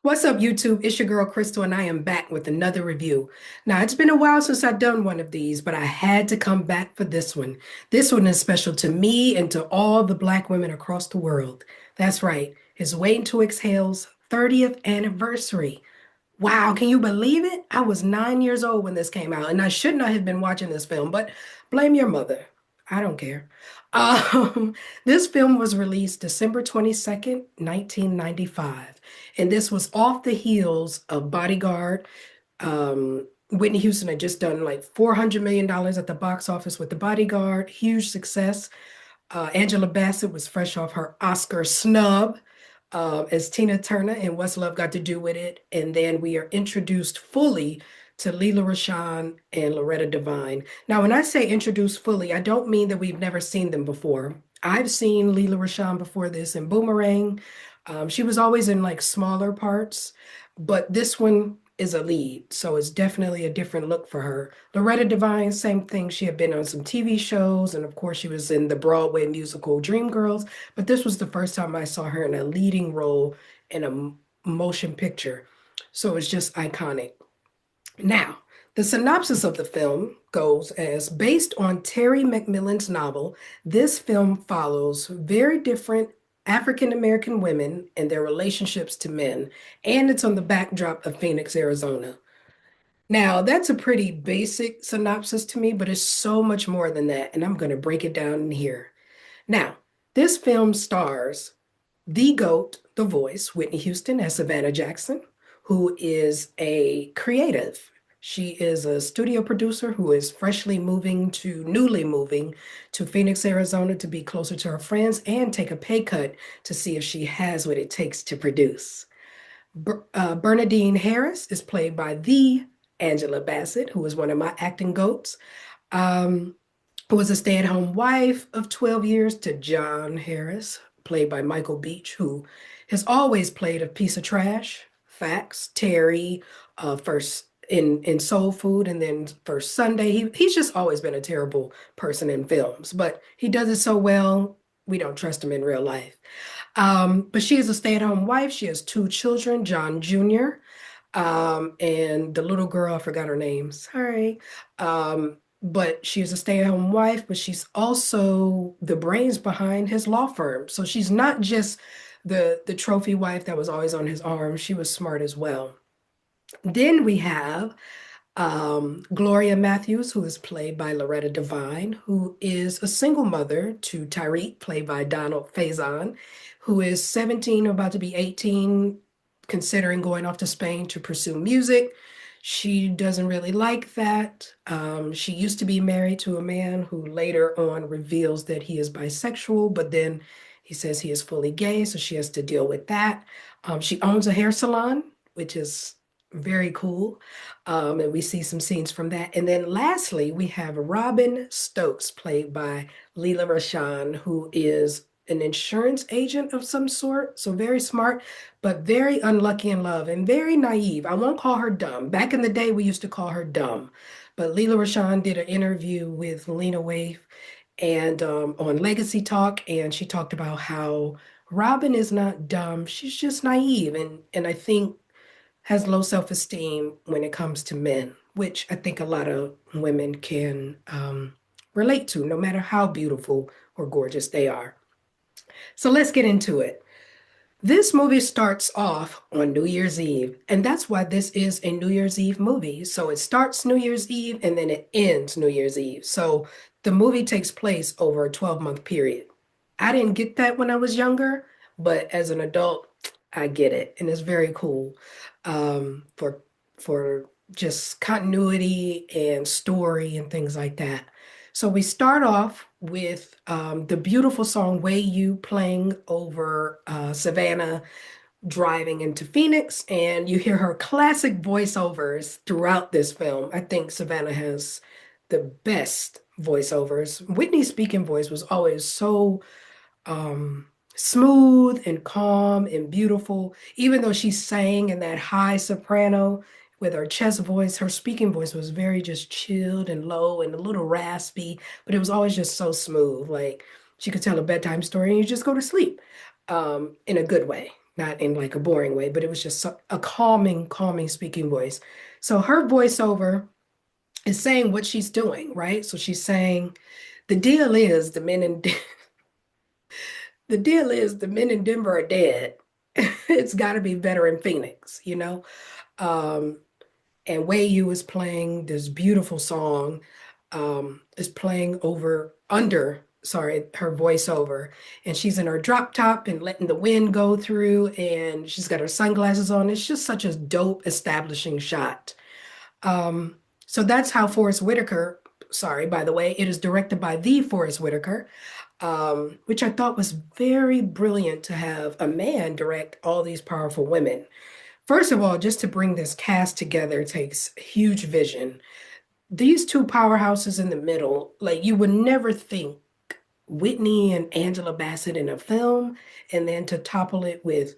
What's up, YouTube? It's your girl Crystal, and I am back with another review. Now, it's been a while since I've done one of these, but I had to come back for this one. This one is special to me and to all the Black women across the world. That's right, it's Waiting to Exhale's 30th anniversary. Wow, can you believe it? I was 9 years old when this came out, and I should not have been watching this film, but blame your mother. I don't care. Um, this film was released December 22nd, 1995, and this was off the heels of Bodyguard. Whitney Houston had just done like $400 million at the box office with The Bodyguard, huge success. Angela Bassett was fresh off her Oscar snub as Tina Turner, and What's Love Got to Do with It? And then we are introduced fully to Lela Rochon and Loretta Devine. Now, when I say introduced fully, I don't mean that we've never seen them before. I've seen Lela Rochon before this in Boomerang. She was always in like smaller parts, but this one is a lead, so it's definitely a different look for her. Loretta Devine, same thing. She had been on some TV shows, and of course, she was in the Broadway musical Dreamgirls. But this was the first time I saw her in a leading role in a motion picture. So it's just iconic. Now, the synopsis of the film goes as based on Terry McMillan's novel, this film follows very different African American women and their relationships to men, and it's on the backdrop of Phoenix, Arizona. Now, that's a pretty basic synopsis to me, but it's so much more than that, and I'm going to break it down in here. Now, this film stars the GOAT, the voice, Whitney Houston as Savannah Jackson, who is a creative. She is a studio producer who is newly moving to Phoenix, Arizona to be closer to her friends and take a pay cut to see if she has what it takes to produce. Bernadine Harris is played by the Angela Bassett, who is one of my acting goats. Um, who was a stay-at-home wife of 12 years to John Harris, played by Michael Beach, who has always played a piece of trash. Facts. Terry, first in Soul Food, and then First Sunday. He's just always been a terrible person in films, but he does it so well, we don't trust him in real life. But she is a stay-at-home wife. She has two children, John Jr., and the little girl, I forgot her name. Sorry. But she's a stay-at-home wife, but she's also the brains behind his law firm. So she's not just the trophy wife that was always on his arm. She was smart as well. Then we have Gloria Matthews, who is played by Loretta Devine, who is a single mother to Tyreek, played by Donald Faison, who is 17, about to be 18, considering going off to Spain to pursue music. She doesn't really like that. She used to be married to a man who later on reveals that he is bisexual, but then he says he is fully gay, so she has to deal with that. She owns a hair salon, which is very cool. And we see some scenes from that. And then lastly, we have Robin Stokes, played by Lela Rochon, who is an insurance agent of some sort. So very smart, but very unlucky in love and very naive. I won't call her dumb. Back in the day, we used to call her dumb. But Lela Rochon did an interview with Lena Waithe and on Legacy Talk, and she talked about how Robin is not dumb. She's just naive. And I think has low self-esteem when it comes to men, which I think a lot of women can relate to, no matter how beautiful or gorgeous they are. So let's get into it. This movie starts off on New Year's Eve, and that's why this is a New Year's Eve movie. So it starts New Year's Eve and then it ends New Year's Eve. So the movie takes place over a 12-month period. I didn't get that when I was younger, but as an adult, I get it, and it's very cool for just continuity and story and things like that. So we start off with the beautiful song "Way You" playing over Savannah driving into Phoenix, and you hear her classic voiceovers throughout this film. I think Savannah has the best voiceovers. Whitney's speaking voice was always so smooth and calm and beautiful. Even though she sang in that high soprano with her chest voice, her speaking voice was very just chilled and low and a little raspy, but it was always just so smooth. Like she could tell a bedtime story and you just go to sleep in a good way. not in like a boring way, but it was just a calming, calming speaking voice. So her voiceover is saying what she's doing, right? So she's saying, the deal is the men in the deal is the men in Denver are dead. It's got to be better in Phoenix, you know? Um, and Wei Yu is playing this beautiful song, is playing sorry, her voiceover. And she's in her drop top and letting the wind go through, and she's got her sunglasses on. It's just such a dope establishing shot. Um, so that's how Forrest Whitaker, sorry, by the way, it is directed by the Forrest Whitaker, which I thought was very brilliant to have a man direct all these powerful women. First of all, just to bring this cast together takes huge vision. These two powerhouses in the middle, like you would never think Whitney and Angela Bassett in a film, and then to topple it with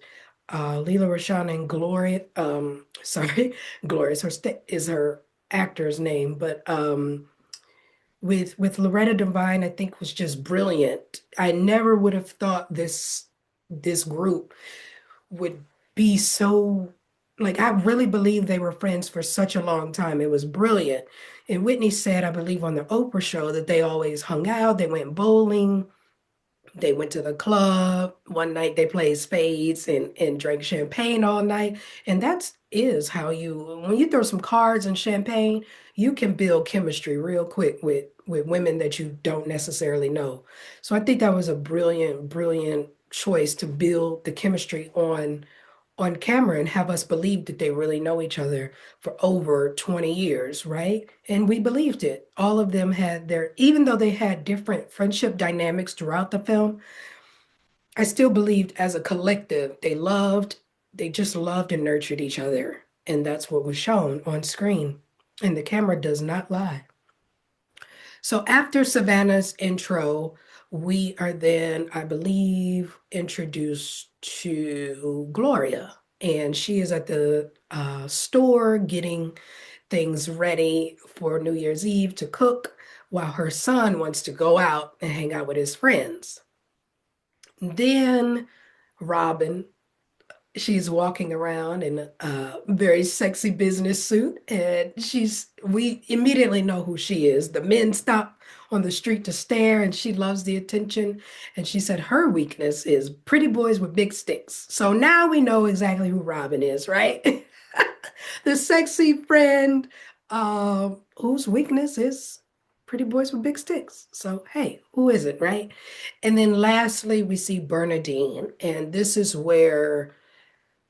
Leela Rashawn and Gloria, sorry, Gloria is is her actor's name, but with Loretta Devine, I think was just brilliant. I never would have thought this group would be so like I really believe they were friends for such a long time. It was brilliant. And Whitney said, I believe on the Oprah show that they always hung out, they went bowling, they went to the club. One night they played spades and drank champagne all night. And that is how when you throw some cards and champagne, you can build chemistry real quick with women that you don't necessarily know. So I think that was a brilliant, brilliant choice to build the chemistry on camera and have us believe that they really know each other for over 20 years, right? And we believed it. All of them had even though they had different friendship dynamics throughout the film, I still believed as a collective, they just loved and nurtured each other. And that's what was shown on screen. And the camera does not lie. So after Savannah's intro, we are then, I believe, introduced to Gloria. And she is at the store getting things ready for New Year's Eve to cook while her son wants to go out and hang out with his friends. Then Robin, she's walking around in a very sexy business suit, and we immediately know who she is. The men stop on the street to stare, and she loves the attention. And she said her weakness is pretty boys with big sticks. So now we know exactly who Robin is, right? The sexy friend, whose weakness is pretty boys with big sticks. So hey, who is it, right? And then lastly, we see Bernadine, and this is where,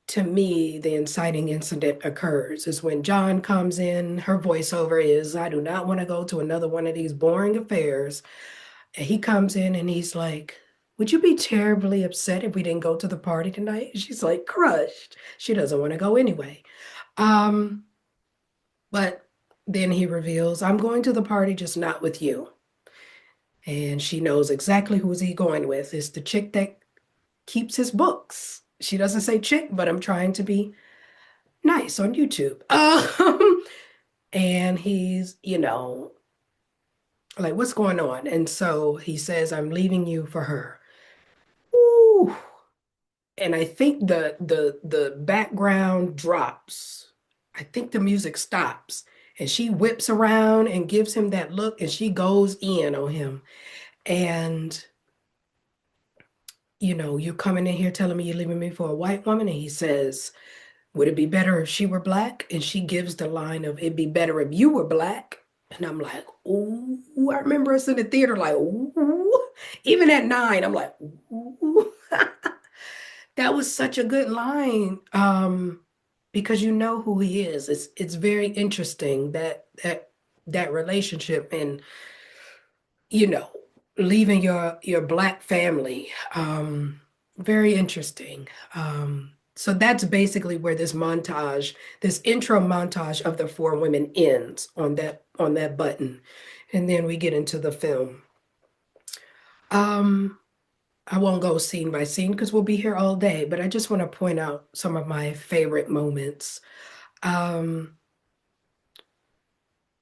to me, the inciting incident occurs is when John comes in. Her voiceover is, I do not want to go to another one of these boring affairs. And he comes in and he's like, would you be terribly upset if we didn't go to the party tonight? She's like crushed. She doesn't want to go anyway. Um, but then he reveals, I'm going to the party, just not with you. And she knows exactly who's he going with. It's the chick that keeps his books. She doesn't say chick, but I'm trying to be nice on YouTube. And he's, like, what's going on? And so he says, I'm leaving you for her. Ooh. And I think the background drops. I think the music stops. And she whips around and gives him that look, and she goes in on him. And you're coming in here telling me you're leaving me for a white woman. And he says, would it be better if she were black? And she gives the line of, it'd be better if you were black. And I'm like, ooh, I remember us in the theater, like, ooh, even at 9, I'm like, ooh. That was such a good line. Because you know who he is. It's very interesting that relationship and you know, leaving your black family. Very interesting. So that's basically where this intro montage of the four women ends on that button, and then we get into the film. Um, I won't go scene by scene because we'll be here all day, but I just want to point out some of my favorite moments. Um,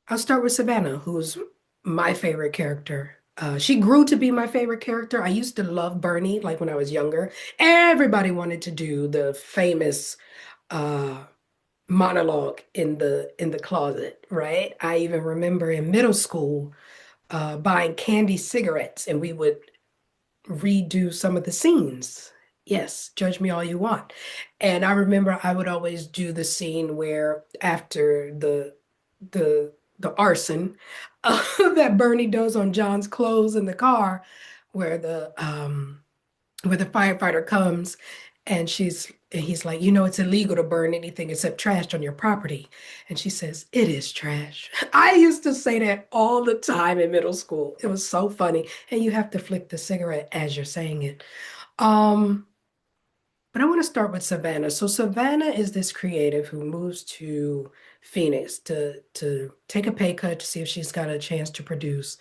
I'll start with Savannah, who's my favorite character. She grew to be my favorite character. I used to love Bernie, like when I was younger. Everybody wanted to do the famous uh, monologue in the closet, right? I even remember in middle school buying candy cigarettes, and we would redo some of the scenes. Yes, judge me all you want. And I remember I would always do the scene where after the the arson that Bernie does on John's clothes in the car, where the firefighter comes and he's like, you know, it's illegal to burn anything except trash on your property. And she says, it is trash. I used to say that all the time in middle school. It was so funny. And you have to flick the cigarette as you're saying it. Um, but I want to start with Savannah. So Savannah is this creative who moves to Phoenix to take a pay cut to see if she's got a chance to produce.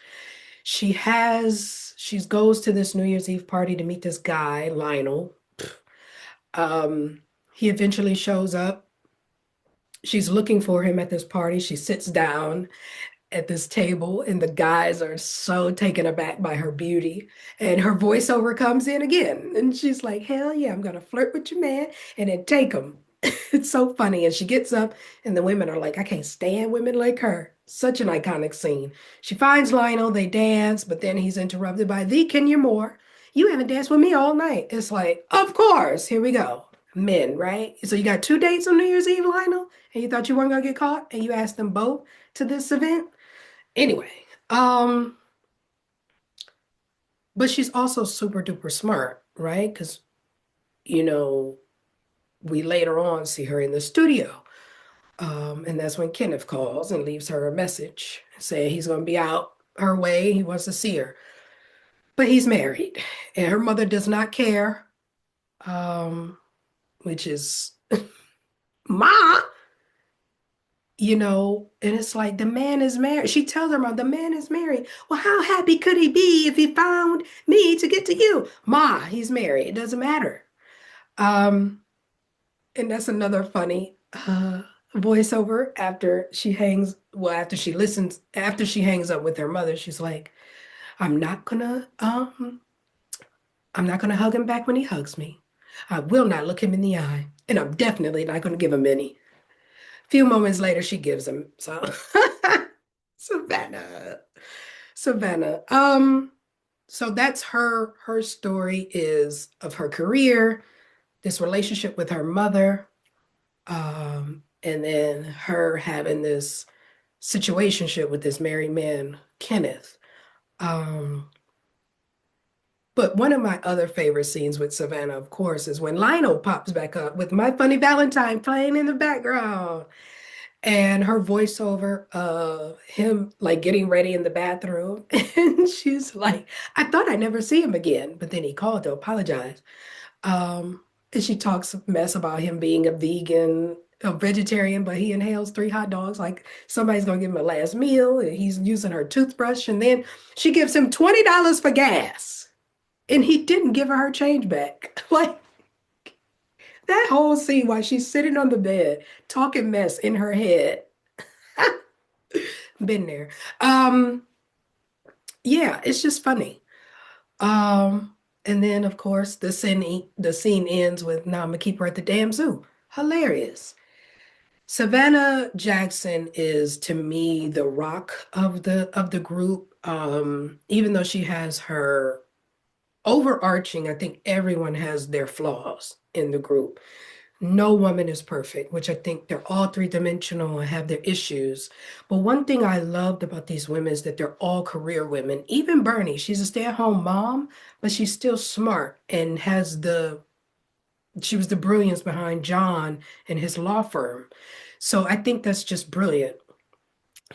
She goes to this New Year's Eve party to meet this guy, Lionel. Um, he eventually shows up. She's looking for him at this party. She sits down at this table, and the guys are so taken aback by her beauty. And her voiceover comes in again. And she's like, hell yeah, I'm gonna flirt with your man and then take him. It's so funny. And she gets up, and the women are like, I can't stand women like her. Such an iconic scene. She finds Lionel, they dance, but then he's interrupted by the Kenya Moore. You haven't danced with me all night. It's like, of course, here we go. Men, right? So you got two dates on New Year's Eve, Lionel, and you thought you weren't gonna get caught, and you asked them both to this event. Anyway, um, but she's also super duper smart, right? Because, you know, we later on see her in the studio. And that's when Kenneth calls and leaves her a message saying he's going to be out her way. He wants to see her. But he's married, and her mother does not care, um, which is, Ma, and it's like the man is married. She tells her mom, the man is married. Well, how happy could he be if he found me to get to you? Ma, he's married. It doesn't matter. Um, and that's another funny voiceover after she hangs up with her mother, she's like, I'm not gonna, I'm not gonna hug him back when he hugs me. I will not look him in the eye, and I'm definitely not gonna give him any. A few moments later, she gives him. So Savannah. Savannah. So that's her story is of her career, this relationship with her mother, and then her having this situationship with this married man, Kenneth. Um, but one of my other favorite scenes with Savannah, of course, is when Lionel pops back up with My Funny Valentine playing in the background. And her voiceover of him like getting ready in the bathroom. And she's like, I thought I'd never see him again. But then he called to apologize. And she talks mess about him being a vegan, a vegetarian, but he inhales three hot dogs like somebody's gonna give him a last meal. And he's using her toothbrush. And then she gives him $20 for gas. And he didn't give her change back. Like that whole scene while she's sitting on the bed talking mess in her head. Been there. Um, yeah, it's just funny. And then of course the scene ends with now I'm gonna keep her at the damn zoo. Hilarious. Savannah Jackson is to me the rock of the group. Even though she has her overarching, I think everyone has their flaws in the group. No woman is perfect, which I think they're all three-dimensional and have their issues. But one thing I loved about these women is that they're all career women. Even Bernie, she's a stay-at-home mom, but she's still smart and she was the brilliance behind John and his law firm. So I think that's just brilliant.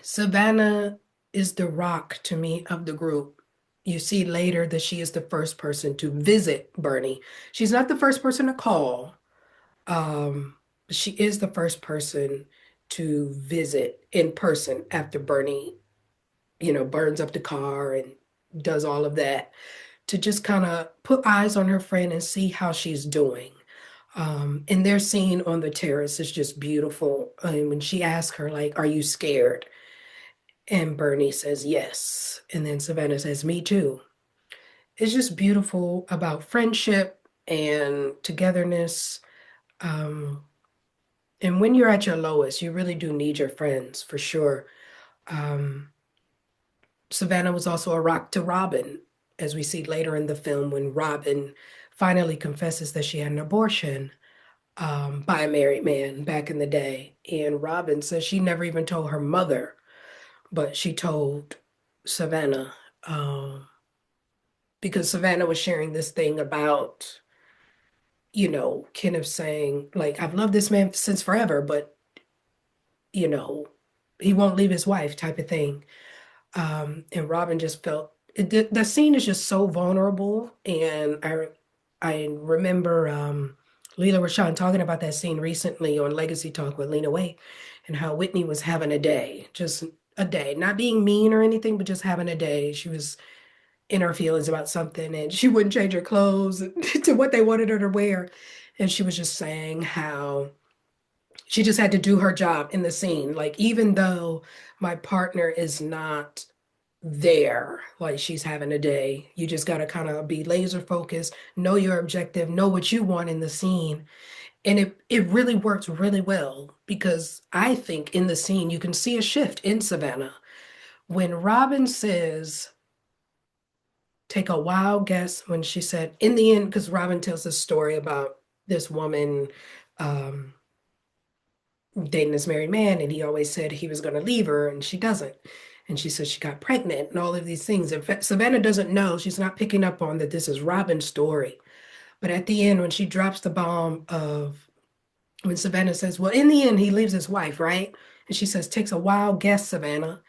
Savannah is the rock to me of the group. You see later that she is the first person to visit Bernie. She's not the first person to call. Um, she is the first person to visit in person after Bernie, burns up the car and does all of that to just kind of put eyes on her friend and see how she's doing. And their scene on the terrace is just beautiful. And when she asks her, like, are you scared? And Bernie says yes. And then Savannah says, me too. It's just beautiful about friendship and togetherness. Um, and when you're at your lowest, you really do need your friends for sure. Um, Savannah was also a rock to Robin, as we see later in the film when Robin finally confesses that she had an abortion by a married man back in the day. And Robin says she never even told her mother, but she told Savannah because Savannah was sharing this thing about, Kenneth saying, like, I've loved this man since forever, but, you know, he won't leave his wife type of thing. And Robin just felt the scene is just so vulnerable. And I remember Leela Rashawn talking about that scene recently on Legacy Talk with Lena Waithe and how Whitney was having a day, just a day, not being mean or anything, but just having a day. She was in her feelings about something and she wouldn't change her clothes to what they wanted her to wear. And she was just saying how she just had to do her job in the scene. Like, even though my partner is not there, like she's having a day, you just got to kind of be laser focused, know your objective, know what you want in the scene. And it really works really well because I think in the scene you can see a shift in Savannah. When Robin says, take a wild guess, when she said, in the end, because Robin tells this story about this woman um, dating this married man, and he always said he was going to leave her, and she doesn't. And she says she got pregnant and all of these things. In fact, Savannah doesn't know, she's not picking up on that this is Robin's story. But at the end, when she drops the bomb of when Savannah says, well, in the end, he leaves his wife, right? And she says, takes a wild guess, Savannah.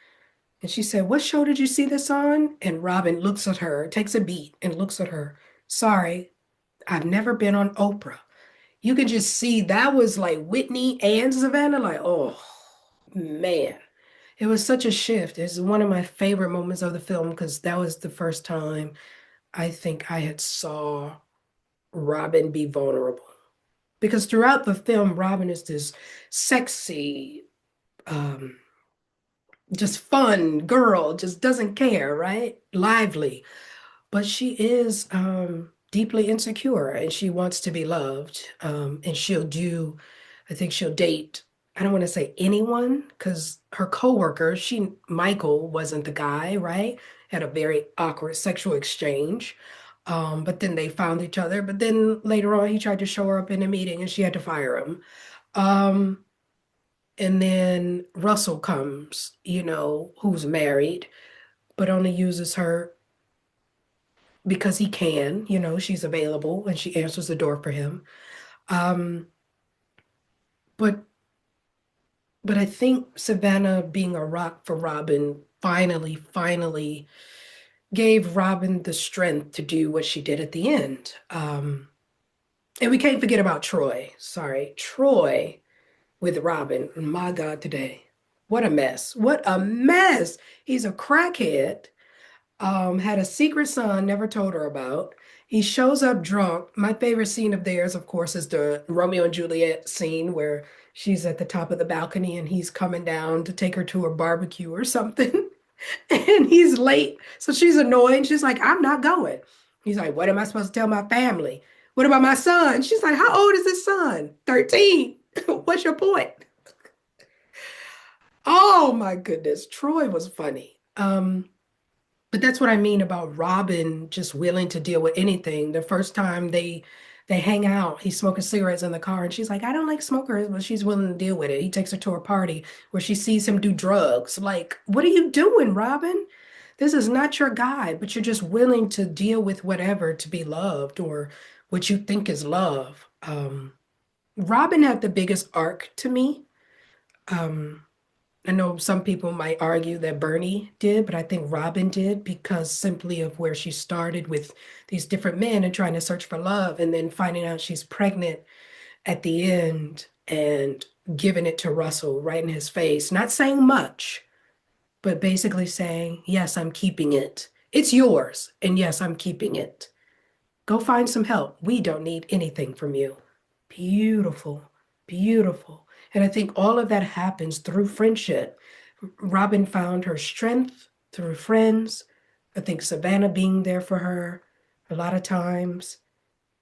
And she said, what show did you see this on? And Robin looks at her, takes a beat and looks at her. Sorry, I've never been on Oprah. You can just see that was like Whitney and Savannah, like, oh man. It was such a shift. It's one of my favorite moments of the film because that was the first time I think I had saw Robin be vulnerable. Because throughout the film, Robin is this sexy, um, just fun girl, just doesn't care, right? Lively. But she is deeply insecure and she wants to be loved. And I think she'll date, I don't want to say anyone, because her coworker, Michael wasn't the guy, right? Had a very awkward sexual exchange. But then they found each other. But then later on, he tried to show her up in a meeting and she had to fire him. Um, and then Russell comes, who's married, but only uses her because he can, she's available and she answers the door for him. Um, but but I think Savannah being a rock for Robin finally gave Robin the strength to do what she did at the end. And we can't forget about Troy. Sorry, Troy with Robin. My God, today. What a mess. What a mess. He's a crackhead, had a secret son, never told her about. He shows up drunk. My favorite scene of theirs, of course, is the Romeo and Juliet scene where she's at the top of the balcony and he's coming down to take her to a barbecue or something. And he's late. So she's annoyed. She's like, I'm not going. He's like, what am I supposed to tell my family? What about my son? She's like, how old is his son? 13. What's your point? Oh my goodness. Troy was funny. But that's what I mean about Robin just willing to deal with anything. The first time they hang out, he's smoking cigarettes in the car, and she's like, I don't like smokers, but she's willing to deal with it. He takes her to a party where she sees him do drugs. Like, what are you doing, Robin? This is not your guy, but you're just willing to deal with whatever to be loved or what you think is love. Robin had the biggest arc to me. Um, I know some people might argue that Bernie did, but I think Robin did because simply of where she started with these different men and trying to search for love and then finding out she's pregnant at the end and giving it to Russell right in his face, not saying much, but basically saying, yes, I'm keeping it. It's yours. And yes, I'm keeping it. Go find some help. We don't need anything from you. Beautiful, beautiful. And I think all of that happens through friendship. Robin found her strength through friends. I think Savannah being there for her a lot of times,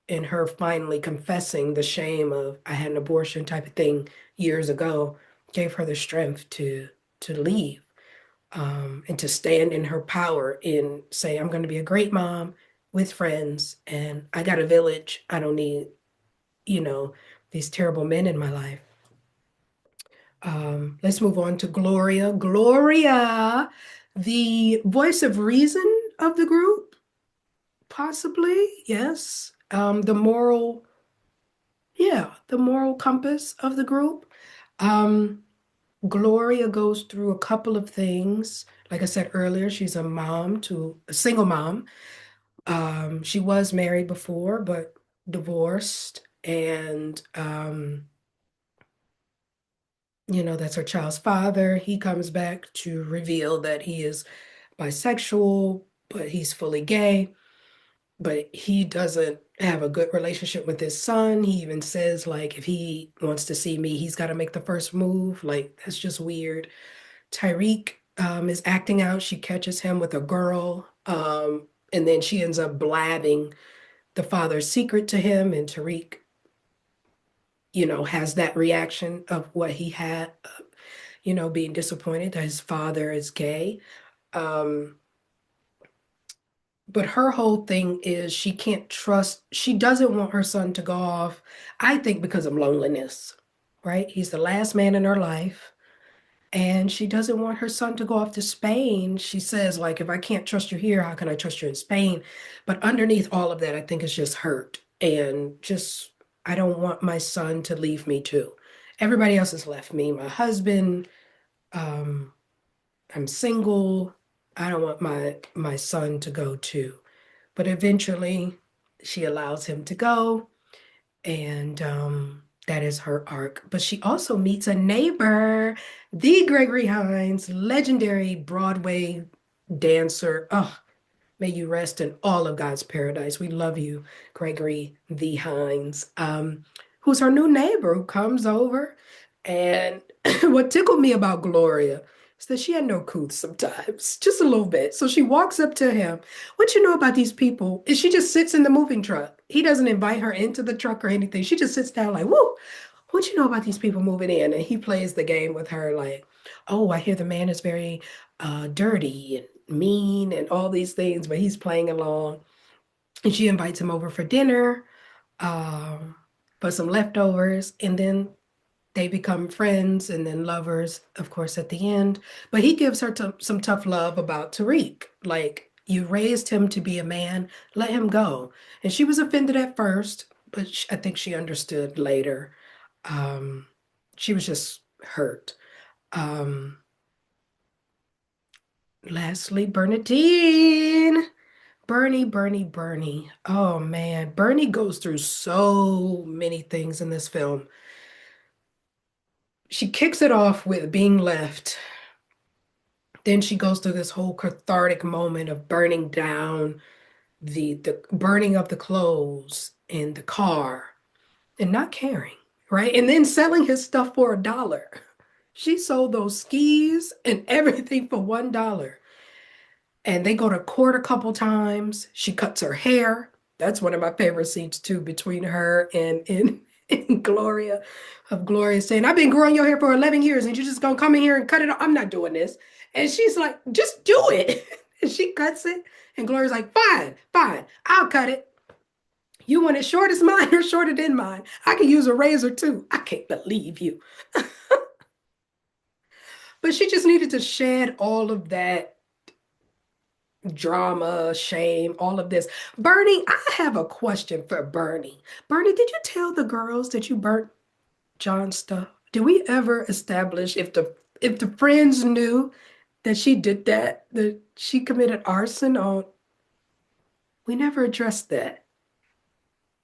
and her finally confessing the shame of I had an abortion type of thing years ago gave her the strength to leave, and to stand in her power and say, I'm going to be a great mom with friends, and I got a village. I don't need, you know, these terrible men in my life. Let's move on to Gloria. Gloria, the voice of reason of the group, possibly, yes. The moral compass of the group. Um, Gloria goes through a couple of things. Like I said earlier, she's a single mom. She was married before, but divorced, and that's her child's father. He comes back to reveal that he is bisexual, but he's fully gay. But he doesn't have a good relationship with his son. He even says, like, if he wants to see me, he's got to make the first move. Like, that's just weird. Tyreek is acting out. She catches him with a girl, and then she ends up blabbing the father's secret to him, and Tariq, has that reaction of what he had, being disappointed that his father is gay. Um, but her whole thing is she doesn't want her son to go off, I think because of loneliness, right? He's the last man in her life. And she doesn't want her son to go off to Spain. She says, like, if I can't trust you here, how can I trust you in Spain? But underneath all of that, I think it's just hurt. And just, I don't want my son to leave me too. Everybody else has left me. My husband, um, I'm single. I don't want my son to go too. But eventually she allows him to go, and that is her arc. But she also meets a neighbor, the Gregory Hines, legendary Broadway dancer. Oh, may you rest in all of God's paradise. We love you, Gregory the Hines, who's her new neighbor who comes over. And what tickled me about Gloria is that she had no couth sometimes, just a little bit. So she walks up to him. What you know about these people is she just sits in the moving truck. He doesn't invite her into the truck or anything. She just sits down like, whoa, what you know about these people moving in? And he plays the game with her like, oh, I hear the man is very dirty and mean and all these things, but he's playing along. And she invites him over for dinner, um, for some leftovers, and then they become friends and then lovers, of course, at the end. But he gives her some tough love about Tariq. Like, you raised him to be a man, let him go. And she was offended at first, but I think she understood later. Um, she was just hurt. Um, Lastly, Bernadine. Bernie. Oh man, Bernie goes through so many things in this film. She kicks it off with being left. Then she goes through this whole cathartic moment of burning down the burning of the clothes in the car and not caring, right? And then selling his stuff for $1. She sold those skis and everything for $1. And they go to court a couple times. She cuts her hair. That's one of my favorite scenes too, between her and Gloria, of Gloria saying, I've been growing your hair for 11 years and you're just gonna come in here and cut it off. I'm not doing this. And she's like, just do it. And she cuts it. And Gloria's like, fine, I'll cut it. You want it short as mine or shorter than mine? I can use a razor too. I can't believe you. But she just needed to shed all of that drama, shame, all of this. Bernie, I have a question for Bernie. Bernie, did you tell the girls that you burnt John's stuff? Did we ever establish if the friends knew that she did that she committed arson on? We never addressed that.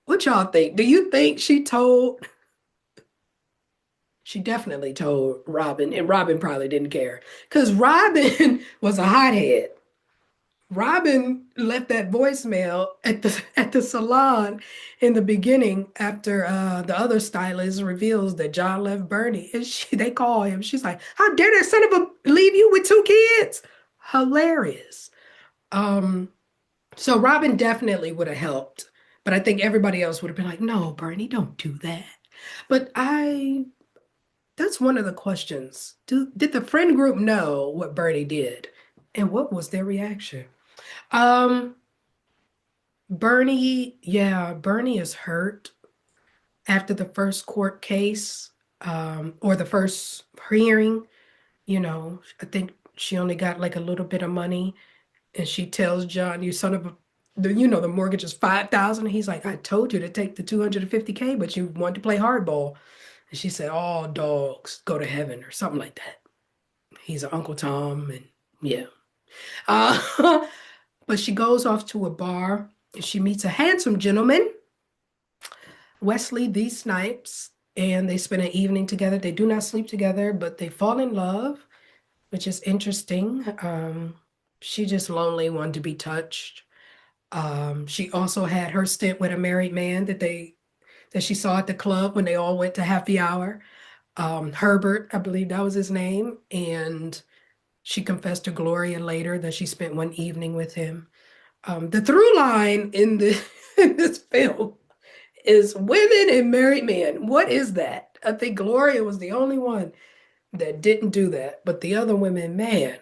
What y'all think? Do you think she told? She definitely told Robin, and Robin probably didn't care because Robin was a hothead. Robin left that voicemail at the salon in the beginning after the other stylist reveals that John left Bernie, and they call him. She's like, "How dare that son of a leave you with two kids?" Hilarious. Um, so Robin definitely would have helped, but I think everybody else would have been like, "No, Bernie, don't do that." But that's one of the questions. Did the friend group know what Bernie did, and what was their reaction? Um. Bernie, yeah, Bernie is hurt after the first court case, or the first hearing. I think she only got like a little bit of money, and she tells John, "You son of a," the mortgage is 5,000. He's like, "I told you to take the 250K, but you wanted to play hardball." And she said, "All dogs go to heaven," or something like that. He's an Uncle Tom, and yeah. Uh, but she goes off to a bar and she meets a handsome gentleman, Wesley D. Snipes, and they spend an evening together. They do not sleep together, but they fall in love, which is interesting. She just lonely, wanted to be touched. She also had her stint with a married man that she saw at the club when they all went to happy hour. Herbert, I believe that was his name, and she confessed to Gloria later that she spent one evening with him. The through line in in this film is women and married men. What is that? I think Gloria was the only one that didn't do that. But the other women, man,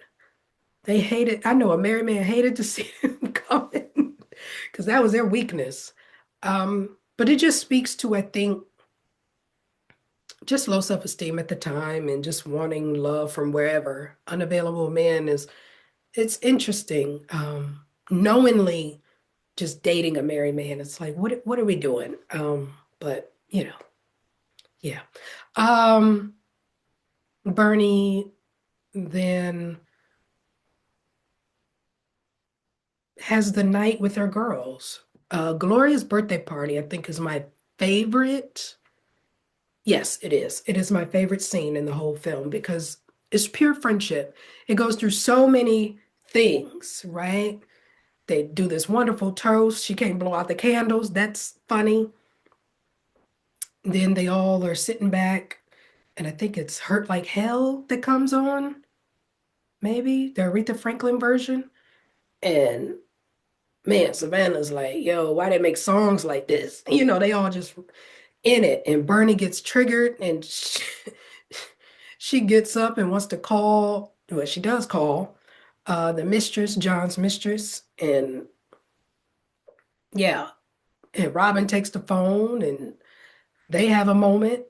they hated. I know a married man hated to see them coming because that was their weakness. But it just speaks to, I think, just low self-esteem at the time and just wanting love from wherever. Unavailable man is, it's interesting. Knowingly just dating a married man, it's like, what are we doing? But yeah. Um, Bernie then has the night with her girls. Gloria's birthday party, I think, is my favorite. Yes, it is. It is my favorite scene in the whole film because it's pure friendship. It goes through so many things, right? They do this wonderful toast. She can't blow out the candles. That's funny. Then they all are sitting back, and I think it's Hurt Like Hell that comes on, maybe the Aretha Franklin version. And man, Savannah's like, "Yo, why they make songs like this?" They all just in it. And Bernie gets triggered, and she gets up and wants to call. Well, she does call the mistress, John's mistress, and yeah, and Robin takes the phone, and they have a moment.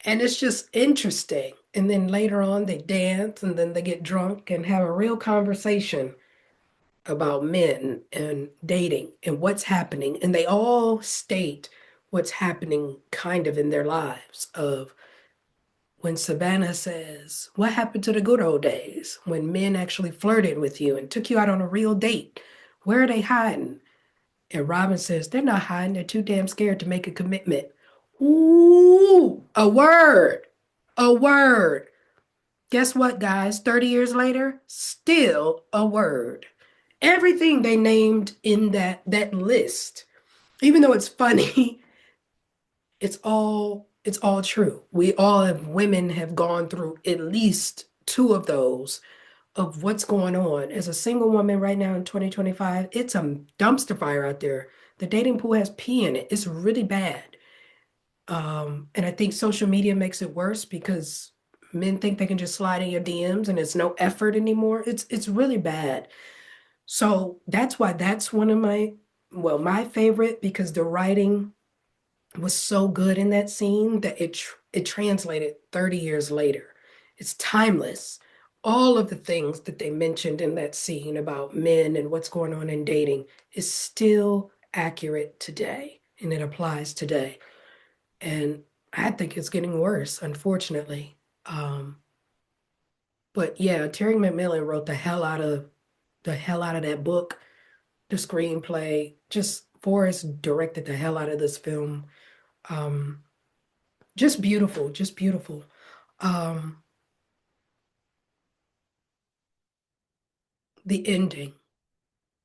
And it's just interesting. And then later on, they dance and then they get drunk and have a real conversation about men and dating and what's happening. And they all state what's happening kind of in their lives of when Savannah says, "What happened to the good old days when men actually flirted with you and took you out on a real date? Where are they hiding?" And Robin says, "They're not hiding. They're too damn scared to make a commitment." Ooh, a word, a word. Guess what, guys? 30 years later, still a word. Everything they named in that list, even though it's funny, it's all true. We all have women have gone through at least two of those of what's going on. As a single woman right now in 2025, it's a dumpster fire out there. The dating pool has pee in it. It's really bad. And I think social media makes it worse because men think they can just slide in your DMs and it's no effort anymore. It's really bad. So that's why that's one of my favorite because the writing was so good in that scene that it translated 30 years later. It's timeless. All of the things that they mentioned in that scene about men and what's going on in dating is still accurate today and it applies today. And I think it's getting worse, unfortunately. Um, but yeah, Terry McMillan wrote the hell out of that book, the screenplay. Just Forrest directed the hell out of this film. Um, just beautiful, just beautiful. Um, the ending,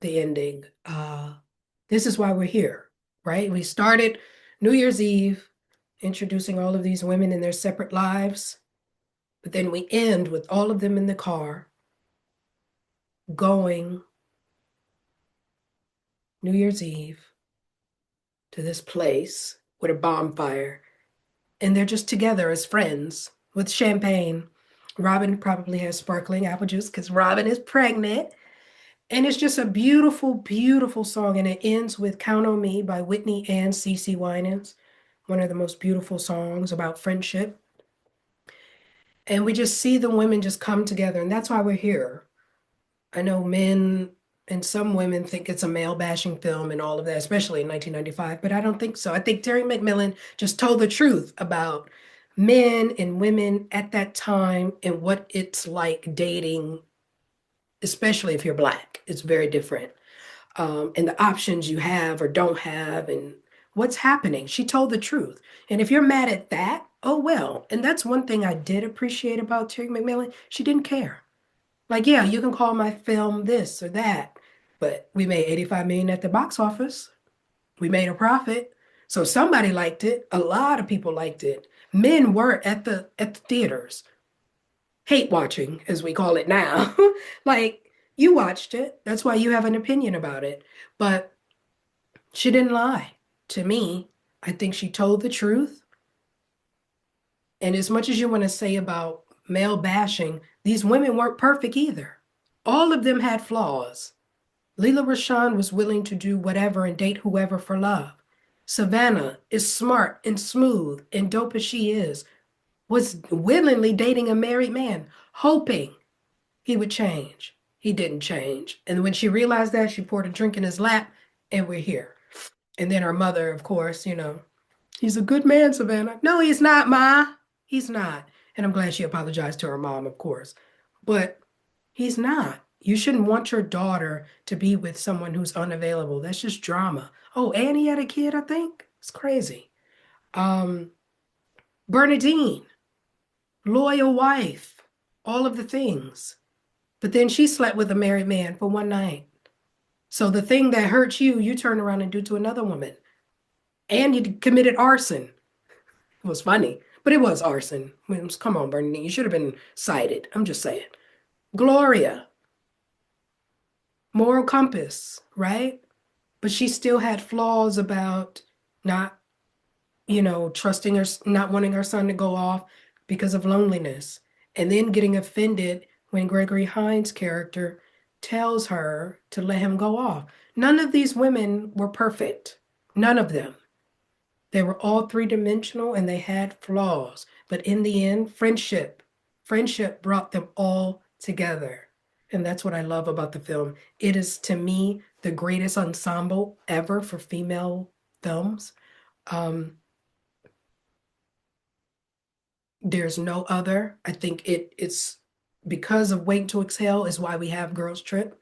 the ending. This is why we're here, right? We started New Year's Eve introducing all of these women in their separate lives, but then we end with all of them in the car going New Year's Eve to this place with a bonfire, and they're just together as friends with champagne. Robin probably has sparkling apple juice because Robin is pregnant. And it's just a beautiful, beautiful song. And it ends with Count on Me by Whitney and CeCe Winans, one of the most beautiful songs about friendship. And we just see the women just come together. And that's why we're here. I know men and some women think it's a male bashing film and all of that, especially in 1995, but I don't think so. I think Terry McMillan just told the truth about men and women at that time and what it's like dating, especially if you're Black. It's very different. And the options you have or don't have, and what's happening. She told the truth. And if you're mad at that, oh well. And that's one thing I did appreciate about Terry McMillan. She didn't care. Like, yeah, you can call my film this or that, but we made 85 million at the box office. We made a profit. So somebody liked it. A lot of people liked it. Men were at the theaters, hate watching, as we call it now. Like, you watched it. That's why you have an opinion about it. But she didn't lie to me. I think she told the truth. And as much as you want to say about male bashing, these women weren't perfect either. All of them had flaws. Leela Rashawn was willing to do whatever and date whoever for love. Savannah is smart and smooth and dope as she is, was willingly dating a married man, hoping he would change. He didn't change. And when she realized that, she poured a drink in his lap, and we're here. And then her mother, of course, he's a good man, Savannah. No, he's not, Ma. He's not. And I'm glad she apologized to her mom, of course. But he's not. You shouldn't want your daughter to be with someone who's unavailable. That's just drama. Oh, and he had a kid, I think. It's crazy. Um, Bernadine, loyal wife, all of the things. But then she slept with a married man for one night. So the thing that hurts you, you turn around and do to another woman. And you committed arson. It was funny, but it was arson. Come on, Bernadine, you should have been cited. I'm just saying. Gloria, moral compass, right? But she still had flaws about not, trusting her, not wanting her son to go off because of loneliness, and then getting offended when Gregory Hines' character tells her to let him go off. None of these women were perfect. None of them. They were all three-dimensional and they had flaws. But in the end, friendship brought them all together. And that's what I love about the film. It is, to me, the greatest ensemble ever for female films. Um, there's no other. I think it's because of Waiting to Exhale is why we have Girls Trip.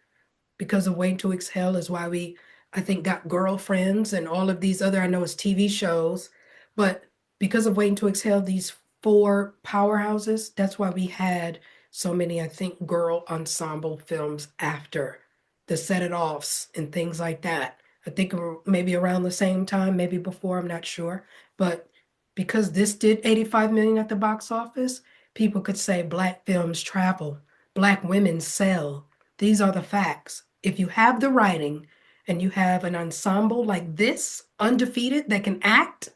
Because of Waiting to Exhale is why we, I think, got Girlfriends and all of these other, I know it's TV shows, but because of Waiting to Exhale, these four powerhouses, that's why we had so many, I think, girl ensemble films after the Set It Offs and things like that. I think maybe around the same time, maybe before, I'm not sure. But because this did 85 million at the box office, people could say Black films travel, Black women sell. These are the facts. If you have the writing and you have an ensemble like this, undefeated, that can act,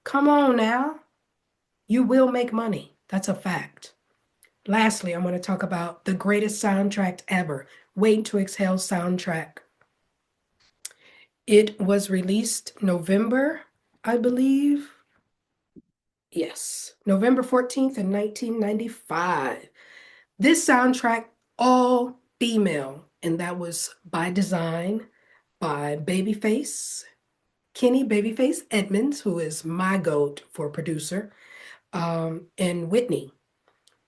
come on now, you will make money. That's a fact. Lastly, I'm going to talk about the greatest soundtrack ever, Waiting to Exhale soundtrack. It was released November, I believe. Yes, November 14th in 1995. This soundtrack, all female, and that was by design by Babyface, Kenny Babyface Edmonds, who is my goat for producer, and Whitney.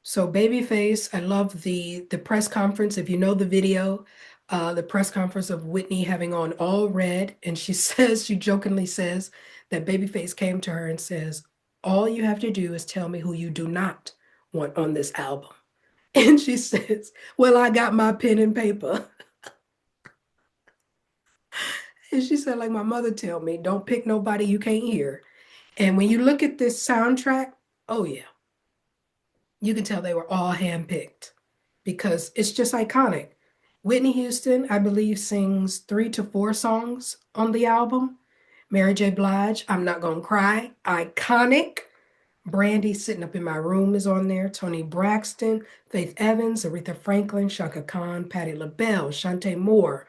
So Babyface, I love the press conference. If you know the video, the press conference of Whitney having on all red, and she says, she jokingly says that Babyface came to her and says, "All you have to do is tell me who you do not want on this album." And she says, well, I got my pen and paper. And she said, like my mother tell me, don't pick nobody you can't hear. And when you look at this soundtrack, oh yeah, you can tell they were all handpicked because it's just iconic. Whitney Houston, I believe, sings 3 to 4 songs on the album. Mary J. Blige, I'm Not Gonna Cry, iconic. Brandy, Sitting Up in My Room is on there. Toni Braxton, Faith Evans, Aretha Franklin, Shaka Khan, Patti LaBelle, Shantae Moore,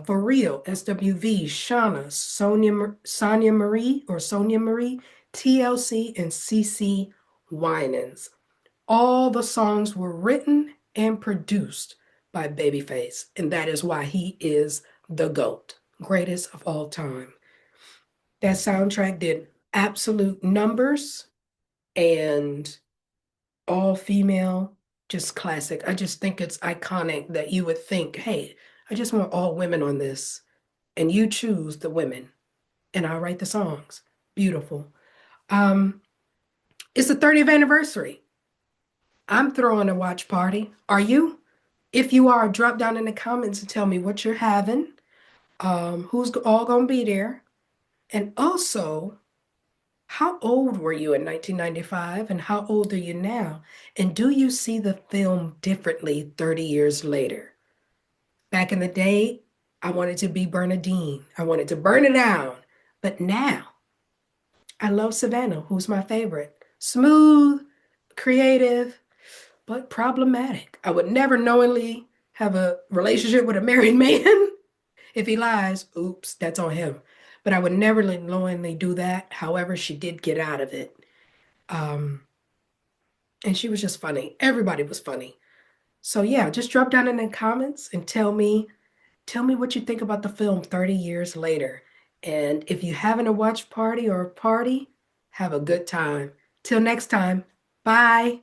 For Real, SWV, Shauna, Sonia Marie, TLC, and CC Winans. All the songs were written and produced by Babyface, and that is why he is the GOAT, greatest of all time. That soundtrack did absolute numbers and all female, just classic. I just think it's iconic that you would think, hey, I just want all women on this, and you choose the women, and I'll write the songs. Beautiful. Um, it's the 30th anniversary. I'm throwing a watch party. Are you? If you are, drop down in the comments and tell me what you're having, who's all gonna be there, and also how old were you in 1995 and how old are you now? And do you see the film differently 30 years later? Back in the day, I wanted to be Bernadine. I wanted to burn it down. But now, I love Savannah, who's my favorite. Smooth, creative, but problematic. I would never knowingly have a relationship with a married man. If he lies, oops, that's on him. But I would never knowingly do that. However, she did get out of it. Um, and she was just funny. Everybody was funny. So yeah, just drop down in the comments and tell me what you think about the film 30 years later. And if you're having a watch party or a party, have a good time. Till next time, bye.